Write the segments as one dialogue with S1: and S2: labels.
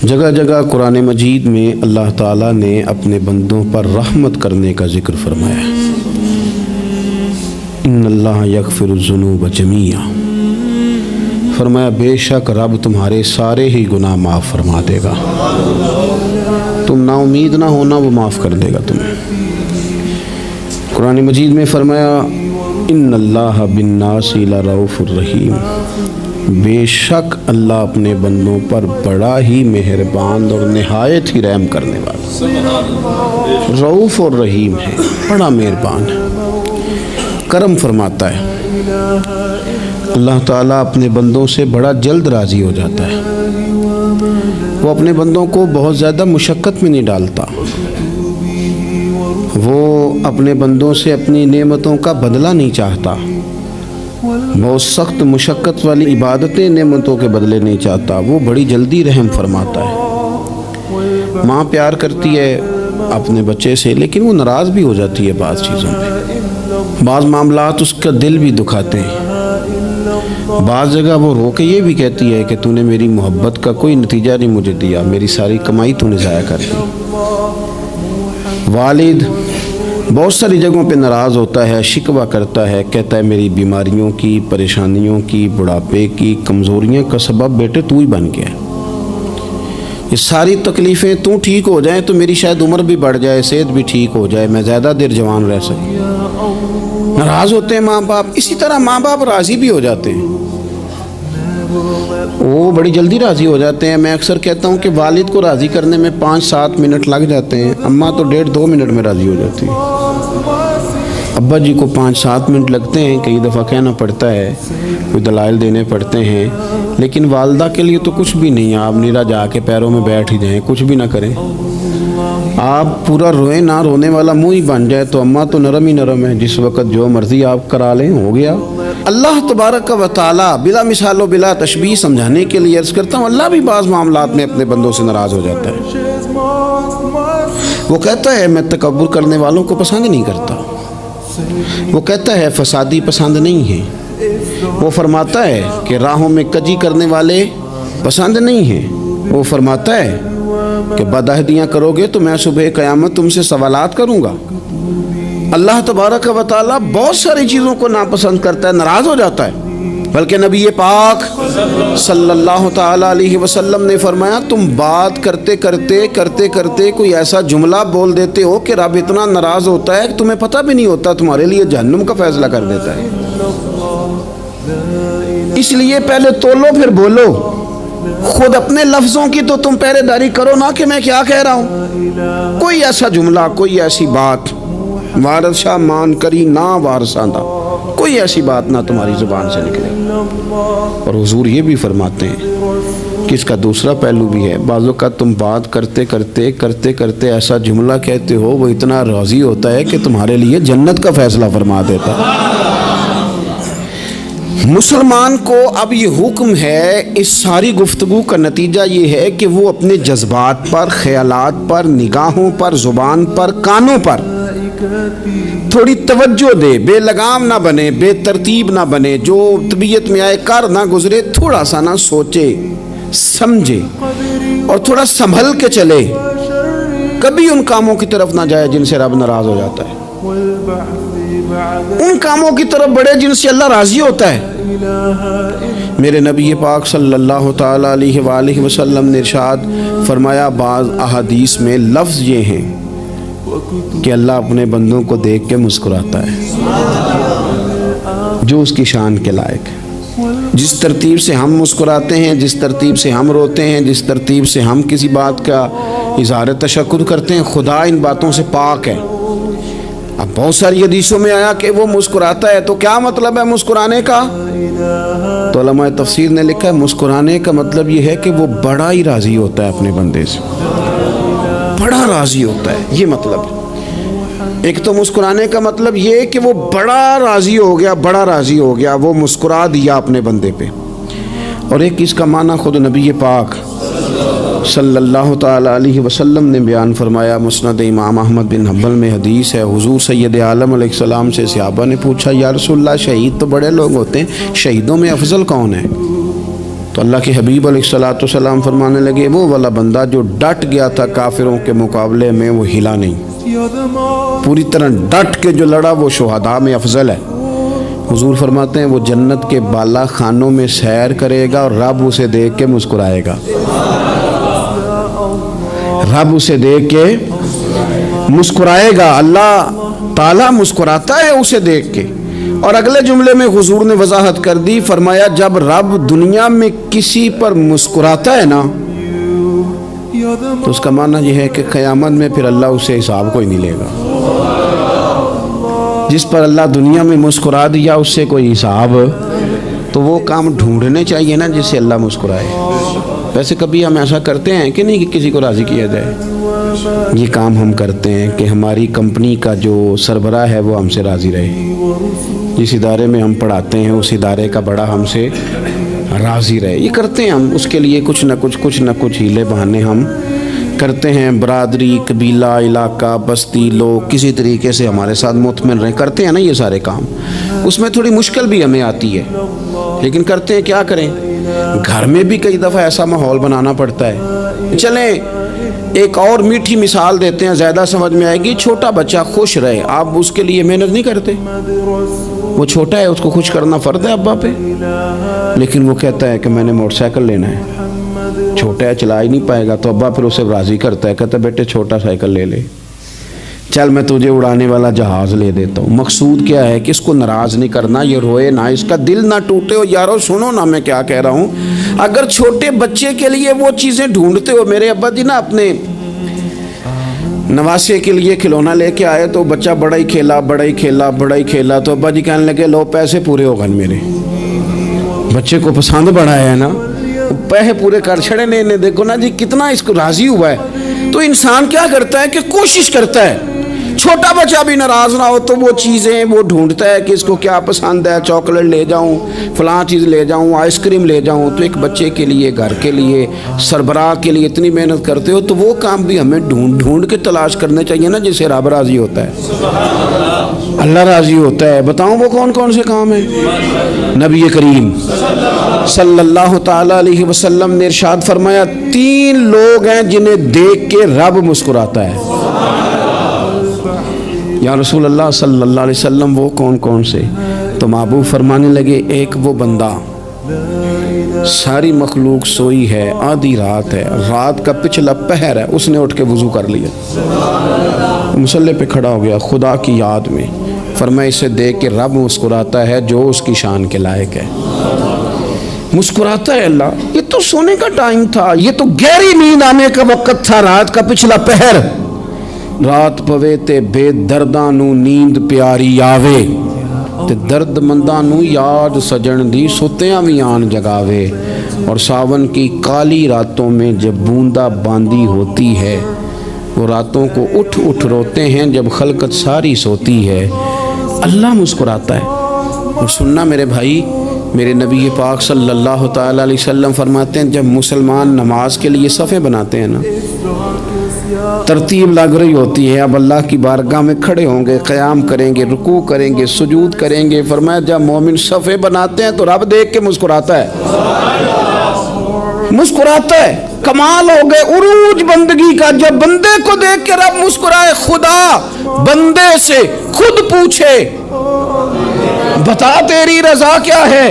S1: جگہ جگہ قرآن مجید میں اللہ تعالیٰ نے اپنے بندوں پر رحمت کرنے کا ذکر فرمایا ہے۔ ان اللہ یغفر الذنوب جمیعا، فرمایا بے شک رب تمہارے سارے ہی گناہ معاف فرما دے گا، تم نا امید نہ ہونا، وہ معاف کر دے گا تمہیں۔ قرآن مجید میں فرمایا ان اللہ بالناس لرؤوف الرحیم، بے شک اللہ اپنے بندوں پر بڑا ہی مہربان اور نہایت ہی رحم کرنے والا، رؤوف اور رحیم ہے، بڑا مہربان ہے، کرم فرماتا ہے۔ اللہ تعالیٰ اپنے بندوں سے بڑا جلد راضی ہو جاتا ہے، وہ اپنے بندوں کو بہت زیادہ مشقت میں نہیں ڈالتا، وہ اپنے بندوں سے اپنی نعمتوں کا بدلہ نہیں چاہتا، بہت سخت مشقت والی عبادتیں نعمتوں کے بدلے نہیں چاہتا، وہ بڑی جلدی رحم فرماتا ہے۔ ماں پیار کرتی ہے اپنے بچے سے، لیکن وہ ناراض بھی ہو جاتی ہے بعض چیزوں پہ، بعض معاملات اس کا دل بھی دکھاتے ہیں، بعض جگہ وہ رو کے یہ بھی کہتی ہے کہ تو نے میری محبت کا کوئی نتیجہ نہیں مجھے دیا، میری ساری کمائی تو نے ضائع کر دی۔ والد بہت ساری جگہوں پہ ناراض ہوتا ہے، شکوہ کرتا ہے، کہتا ہے میری بیماریوں کی، پریشانیوں کی، بڑھاپے کی، کمزوریاں کا سبب بیٹے تو ہی بن گیا، یہ ساری تکلیفیں تو ٹھیک ہو جائیں تو میری شاید عمر بھی بڑھ جائے، صحت بھی ٹھیک ہو جائے، میں زیادہ دیر جوان رہ سکوں۔ ناراض ہوتے ہیں ماں باپ، اسی طرح ماں باپ راضی بھی ہو جاتے ہیں، وہ بڑی جلدی راضی ہو جاتے ہیں۔ میں اکثر کہتا ہوں کہ والد کو راضی کرنے میں 5-7 منٹ لگ جاتے ہیں، اماں تو 1.5-2 منٹ میں راضی ہو جاتی ہے۔ ابا جی کو 5-7 منٹ لگتے ہیں، کئی دفعہ کہنا پڑتا ہے، کوئی دلائل دینے پڑتے ہیں، لیکن والدہ کے لیے تو کچھ بھی نہیں ہے، آپ نیرا جا کے پیروں میں بیٹھ ہی جائیں، کچھ بھی نہ کریں، آپ پورا روئیں نہ، رونے والا منہ ہی بن جائے تو اماں تو نرم ہی نرم ہے، جس وقت جو مرضی آپ کرا لیں ہو گیا۔ اللہ تبارک و تعالیٰ بلا مثال و بلا تشبیہ سمجھانے کے لیے عرض کرتا ہوں، اللہ بھی بعض معاملات میں اپنے بندوں سے ناراض ہو جاتا ہے، وہ کہتا ہے میں تکبر کرنے والوں کو پسند نہیں کرتا، وہ کہتا ہے فسادی پسند نہیں ہے، وہ فرماتا ہے کہ راہوں میں کجی کرنے والے پسند نہیں ہیں، وہ فرماتا ہے کہ بدعہدیاں کرو گے تو میں صبح قیامت تم سے سوالات کروں گا۔ اللہ تبارک و تعالیٰ بہت ساری چیزوں کو ناپسند کرتا ہے، ناراض ہو جاتا ہے، بلکہ نبی پاک صلی اللہ تعالیٰ علیہ وسلم نے فرمایا تم بات کرتے کرتے کوئی ایسا جملہ بول دیتے ہو کہ رب اتنا ناراض ہوتا ہے کہ تمہیں پتہ بھی نہیں ہوتا، تمہارے لیے جہنم کا فیصلہ کر دیتا ہے۔ اس لیے پہلے تولو پھر بولو، خود اپنے لفظوں کی تو تم پہرے داری کرو نا کہ میں کیا کہہ رہا ہوں۔ کوئی ایسا جملہ، کوئی ایسی بات وارث شاہ مان کری نہ وارثاندہ، کوئی ایسی بات نہ تمہاری زبان سے نکلے۔ اور حضور یہ بھی فرماتے ہیں کہ اس کا دوسرا پہلو بھی ہے، بعض اوقات تم بات کرتے ایسا جملہ کہتے ہو وہ اتنا راضی ہوتا ہے کہ تمہارے لیے جنت کا فیصلہ فرما دیتا ہے۔ مسلمان کو اب یہ حکم ہے، اس ساری گفتگو کا نتیجہ یہ ہے کہ وہ اپنے جذبات پر، خیالات پر، نگاہوں پر، زبان پر، کانوں پر تھوڑی توجہ دے، بے لگام نہ بنے، بے ترتیب نہ بنے، جو طبیعت میں آئے کر نہ گزرے، تھوڑا سا نہ سوچے سمجھے اور تھوڑا سنبھل کے چلے، کبھی ان کاموں کی طرف نہ جائے جن سے رب ناراض ہو جاتا ہے، ان کاموں کی طرف بڑھے جن سے اللہ راضی ہوتا ہے۔ میرے نبی پاک صلی اللہ تعالیٰ علیہ وآلہ وسلم نے ارشاد فرمایا، بعض احادیث میں لفظ یہ ہیں کہ اللہ اپنے بندوں کو دیکھ کے مسکراتا ہے جو اس کی شان کے لائق ہے۔ جس ترتیب سے ہم مسکراتے ہیں، جس ترتیب سے ہم روتے ہیں، جس ترتیب سے ہم کسی بات کا اظہار تشکر کرتے ہیں، خدا ان باتوں سے پاک ہے۔ اب بہت ساری حدیثوں میں آیا کہ وہ مسکراتا ہے، تو کیا مطلب ہے مسکرانے کا؟ تو علماء تفسیر نے لکھا ہے مسکرانے کا مطلب یہ ہے کہ وہ بڑا ہی راضی ہوتا ہے اپنے بندے سے، بڑا راضی ہوتا ہے، یہ مطلب ہے۔ ایک تو مسکرانے کا مطلب یہ کہ وہ بڑا راضی ہو گیا، وہ مسکرا دیا اپنے بندے پہ، اور ایک اس کا معنی خود نبی پاک صلی اللہ تعالیٰ علیہ وسلم نے بیان فرمایا۔ مسند امام احمد بن حنبل میں حدیث ہے، حضور سید عالم علیہ السلام سے صحابہ نے پوچھا یا رسول اللہ شہید تو بڑے لوگ ہوتے ہیں، شہیدوں میں افضل کون ہے؟ تو اللہ کے حبیب علیہ الصلوۃ والسلام فرمانے لگے وہ والا بندہ جو ڈٹ گیا تھا کافروں کے مقابلے میں وہ ہلا نہیں، پوری طرح ڈٹ کے جو لڑا وہ شہداء میں افضل ہے۔ حضور فرماتے ہیں وہ جنت کے بالا خانوں میں سیر کرے گا اور رب اسے دیکھ کے مسکرائے گا، رب اسے دیکھ کے مسکرائے گا، اللہ تعالیٰ مسکراتا ہے اسے دیکھ کے۔ اور اگلے جملے میں حضور نے وضاحت کر دی، فرمایا جب رب دنیا میں کسی پر مسکراتا ہے نا تو اس کا معنی یہ ہے کہ قیامت میں پھر اللہ اسے حساب کوئی نہیں لے گا۔ جس پر اللہ دنیا میں مسکرا دیا اس سے کوئی حساب، تو وہ کام ڈھونڈنے چاہیے نا جس سے اللہ مسکرائے۔ ویسے کبھی ہم ایسا کرتے ہیں کہ نہیں کہ کسی کو راضی کیا جائے؟ یہ کام ہم کرتے ہیں کہ ہماری کمپنی کا جو سربراہ ہے وہ ہم سے راضی رہے، جس ادارے میں ہم پڑھاتے ہیں اس ادارے کا بڑا ہم سے راضی رہے۔ یہ کرتے ہیں ہم، اس کے لیے کچھ نہ کچھ ہیلے بہانے ہم کرتے ہیں۔ برادری، قبیلہ، علاقہ، بستی، لوگ کسی طریقے سے ہمارے ساتھ مطمئن رہیں، کرتے ہیں نا یہ سارے کام۔ اس میں تھوڑی مشکل بھی ہمیں آتی ہے لیکن کرتے ہیں، کیا کریں۔ گھر میں بھی کئی دفعہ ایسا ماحول بنانا پڑتا ہے۔ چلیں ایک اور میٹھی مثال دیتے ہیں، زیادہ سمجھ میں آئے گی۔ چھوٹا بچہ خوش رہے، آپ اس کے لیے محنت نہیں کرتے؟ وہ چھوٹا ہے، اس کو خوش کرنا فرض ہے ابا پہ، لیکن وہ کہتا ہے کہ میں نے موٹر سائیکل لینا ہے۔ چھوٹا ہے، چلا ہی نہیں پائے گا، تو ابا پھر اسے راضی کرتا ہے، کہتا ہے بیٹے چھوٹا سائیکل لے لے، چل میں تجھے اڑانے والا جہاز لے دیتا ہوں۔ مقصود کیا ہے کہ اس کو ناراض نہیں کرنا، یہ روئے نہ، اس کا دل نہ ٹوٹے۔ ہو یارو سنو نا میں کیا کہہ رہا ہوں، اگر چھوٹے بچے کے لیے وہ چیزیں ڈھونڈتے ہو، میرے ابا جی نا اپنے نواسے کے لیے کھلونا لے کے آئے تو بچہ بڑا ہی کھیلا تو ابا جی کہنے لگے لو پیسے پورے ہو گئے میرے۔ بچے کو پسند بڑا ہے نا، پیسے پورے کر چھڑے نے، دیکھو نا جی کتنا اس کو راضی ہوا ہے۔ تو انسان کیا کرتا ہے کہ کوشش کرتا ہے، چھوٹا بچہ بھی ناراض نہ ہو تو وہ چیزیں وہ ڈھونڈتا ہے کہ اس کو کیا پسند ہے، چاکلیٹ لے جاؤں، فلاں چیز لے جاؤں، آئس کریم لے جاؤں۔ تو ایک بچے کے لیے، گھر کے لیے، سربراہ کے لیے اتنی محنت کرتے ہو تو وہ کام بھی ہمیں ڈھونڈ کے تلاش کرنے چاہیے نا جس سے رب راضی ہوتا ہے، اللہ راضی ہوتا ہے۔ بتاؤں وہ کون کون سے کام ہیں؟ نبی کریم صلی اللہ تعالیٰ علیہ وسلم نے ارشاد فرمایا 3 لوگ ہیں جنہیں دیکھ کے رب مسکراتا ہے۔ یا رسول اللہ صلی اللہ علیہ وسلم وہ کون کون سے؟ تو محبوب فرمانے لگے ایک وہ بندہ ساری مخلوق سوئی ہے، آدھی رات ہے، رات کا پچھلا پہر ہے، اس نے اٹھ کے وضو کر لیا، مصلی پہ کھڑا ہو گیا خدا کی یاد میں، فرمایا اسے دیکھ کے رب مسکراتا ہے جو اس کی شان کے لائق ہے۔ مسکراتا ہے اللہ۔ یہ تو سونے کا ٹائم تھا، یہ تو گہری نیند آنے کا وقت تھا، رات کا پچھلا پہر۔ رات پوے تے بے درداں نو نیند پیاری آوے، تے درد منداں نو یاد سجن دی ستیاں وی آن جگاوے۔ اور ساون کی کالی راتوں میں جب بوندا باندی ہوتی ہے، وہ راتوں کو اٹھ اٹھ روتے ہیں جب خلقت ساری سوتی ہے۔ اللہ مسکراتا ہے۔ اور سننا میرے بھائی، میرے نبی پاک صلی اللہ تعالیٰ علیہ وسلم فرماتے ہیں جب مسلمان نماز کے لیے صفیں بناتے ہیں نا، ترتیب لگ رہی ہوتی ہے، اب اللہ کی بارگاہ میں کھڑے ہوں گے، قیام کریں گے، رکوع کریں گے، سجود کریں گے، فرمایا جب مومن صفیں بناتے ہیں تو رب دیکھ کے مسکراتا ہے، مسکراتا ہے۔ کمال ہو گئے عروج بندگی کا، جب بندے کو دیکھ کے رب مسکرائے۔ خدا بندے سے خود پوچھے بتا تیری رضا کیا ہے،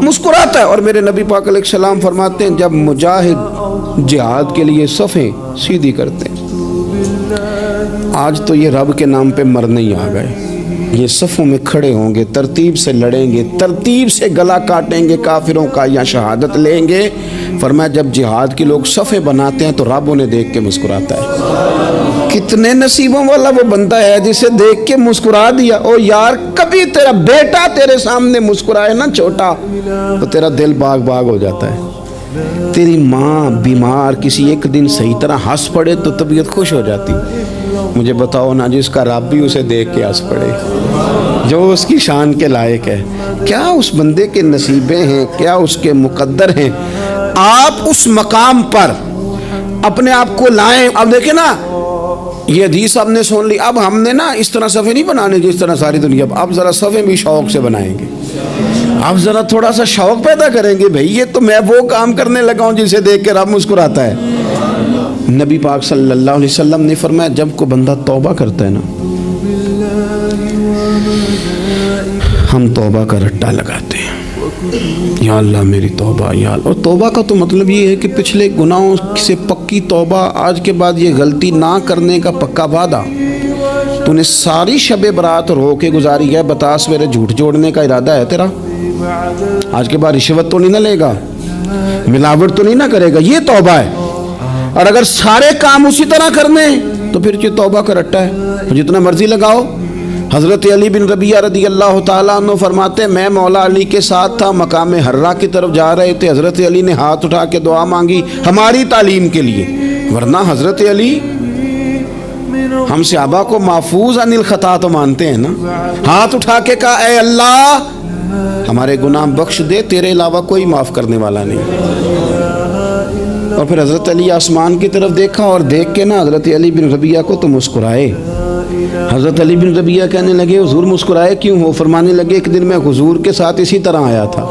S1: مسکراتا ہے۔ اور میرے نبی پاک علیہ السلام فرماتے ہیں جب مجاہد جہاد کے لیے صفیں سیدھی کرتے ہیں، آج تو یہ رب کے نام پہ مرنے ہی آ گئے، یہ صفوں میں کھڑے ہوں گے، ترتیب سے لڑیں گے، ترتیب سے گلا کاٹیں گے کافروں کا یا شہادت لیں گے۔ فرمایا جب جہاد کے لوگ صفیں بناتے ہیں تو رب انہیں دیکھ کے مسکراتا ہے۔ کتنے نصیبوں والا وہ بندہ ہے جسے دیکھ کے مسکرا دیا۔ او یار کبھی تیرا بیٹا تیرے سامنے مسکرائے نا چھوٹا تو تیرا دل باغ باغ ہو جاتا ہے۔ تیری ماں بیمار کسی ایک دن صحیح طرح ہنس پڑے تو طبیعت خوش ہو جاتی۔ مجھے بتاؤ نا جس کا رب بھی اسے دیکھ کے ہنس پڑے جو اس کی شان کے لائق ہے، کیا اس بندے کے نصیبیں ہیں، کیا اس کے مقدر ہیں۔ آپ اس مقام پر اپنے آپ کو لائیں۔ اب دیکھیں نا یہ حدیث آپ نے سن لی، اب ہم نے نا اس طرح صفحے نہیں بنانے جس طرح ساری دنیا، اب ذرا صفحے بھی شوق سے بنائیں گے۔ آپ ذرا تھوڑا سا شوق پیدا کریں گے، بھئی یہ تو میں وہ کام کرنے لگا ہوں جسے دیکھ کے رب مسکراتا ہے۔ نبی پاک صلی اللہ علیہ وسلم نے فرمایا جب کوئی بندہ توبہ کرتا ہے نا، ہم توبہ کا رٹا لگاتے ہیں، یا اللہ میری توبہ، یا اللہ۔ اور توبہ کا تو مطلب یہ ہے کہ پچھلے گناہوں سے پکی توبہ، آج کے بعد یہ غلطی نہ کرنے کا پکا وعدہ۔ تو نے ساری شب برات رو کے گزاری ہے، بتا سویرے جھوٹ جوڑنے کا ارادہ ہے تیرا؟ آج کے بعد رشوت تو نہیں نہ لے گا، ملاوٹ تو نہیں نہ کرے گا، یہ توبہ ہے۔ اور اگر سارے کام اسی طرح کرنے تو پھر یہ توبہ کا رٹا ہے، جتنا مرضی لگاؤ۔ حضرت علی بن ربیعہ رضی اللہ تعالیٰ عنہ فرماتے میں مولا علی کے ساتھ تھا، مقام حرہ کی طرف جا رہے تھے، حضرت علی نے ہاتھ اٹھا کے دعا مانگی ہماری تعلیم کے لیے، ورنہ حضرت علی ہم صحابہ کو محفوظ عن الخطا تو مانتے ہیں نا۔ ہاتھ اٹھا کے کہا اے اللہ ہمارے گناہ بخش دے، تیرے علاوہ کوئی معاف کرنے والا نہیں۔ اور پھر حضرت علی آسمان کی طرف دیکھا اور دیکھ کے نا حضرت علی بن ربیعہ کو تو مسکرائے۔ حضرت علی بن ربیعہ کہنے لگے حضور مسکرائے کیوں ہو؟ فرمانے لگے ایک دن میں حضور کے ساتھ اسی طرح آیا تھا،